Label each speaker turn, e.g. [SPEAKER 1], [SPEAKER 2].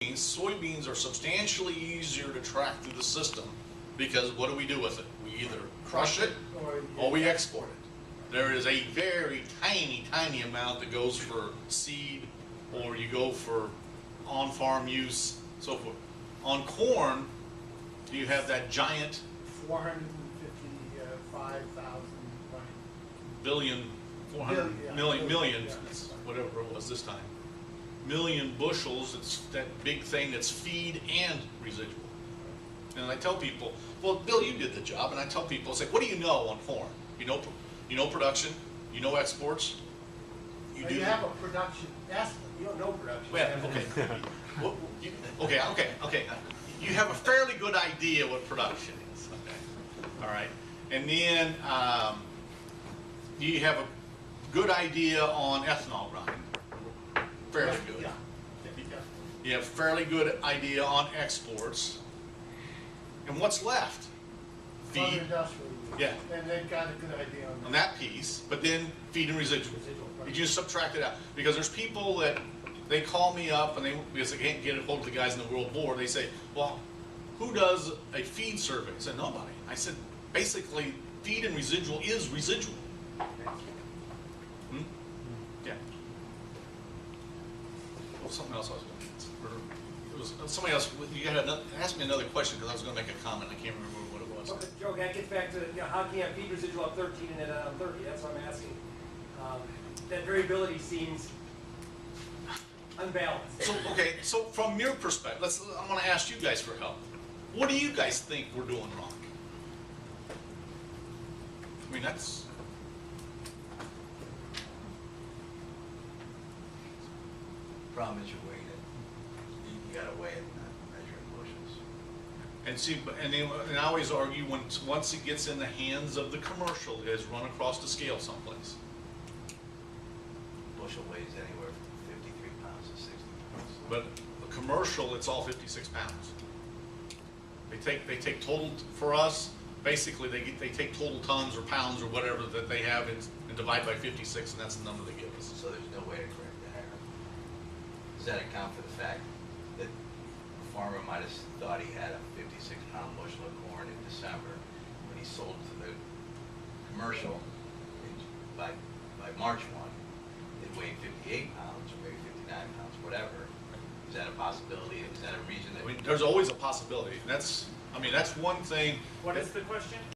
[SPEAKER 1] Soybeans are substantially easier to track through the system because what do we do with it? We either crush it or we export it. There is a very tiny amount that goes for seed, or you go for on-farm use, so forth. On corn, you have that giant
[SPEAKER 2] 455,000
[SPEAKER 1] billion, 400 million, whatever it was this time. Million bushels, it's that big thing that's feed and residual. And I tell people, well, Bill, you did the job, and I tell people, it's like, what do you know on corn? You know production, you know exports.
[SPEAKER 2] You have a production estimate. You don't know production.
[SPEAKER 1] Well, okay. You have a fairly good idea what production is. Okay, all right, and then you have a good idea on ethanol grinding. Fairly good.
[SPEAKER 2] Yeah.
[SPEAKER 1] You have fairly good idea on exports. And what's left? Feed.
[SPEAKER 2] Industrial.
[SPEAKER 1] Yeah.
[SPEAKER 2] And they've got a good idea on
[SPEAKER 1] that piece, but then feed and residual. You just subtract it out. Because there's people that they call me up and because they can't get a hold of the guys in the World Board, they say, well, who does a feed survey? I said, nobody. I said, basically, feed and residual is residual. Yeah. Well, something else I was going to answer. It was somebody else. You had ask me another question because I was going to make a comment. I can't remember what it was.
[SPEAKER 3] Okay, Joe, that gets back to how can you have feed residual up 13 and then on 30? That's what I'm asking. That variability seems unbalanced.
[SPEAKER 1] So from your perspective, I want to ask you guys for help. What do you guys think we're doing wrong? I mean, that's.
[SPEAKER 4] Problem is you weigh it. You got to weigh it, not measure in bushels.
[SPEAKER 1] And see, and I always argue once it gets in the hands of the commercial, it has run across the scale someplace.
[SPEAKER 4] Bushel weighs anywhere from 53 pounds to 60 pounds.
[SPEAKER 1] But the commercial, it's all 56 pounds. They take total for us. Basically, they take total tons or pounds or whatever that they have and divide by 56, and that's the number they give us.
[SPEAKER 4] So there's no way to correct the error. Does that account for the fact that a farmer might have thought he had a 56-pound bushel of corn in December when he sold to the commercial by March 1? It weighed 58 pounds or maybe 59 pounds, whatever. Is that a possibility? Is that a reason that...
[SPEAKER 1] I mean, there's always a possibility. That's one thing.
[SPEAKER 3] What is the question?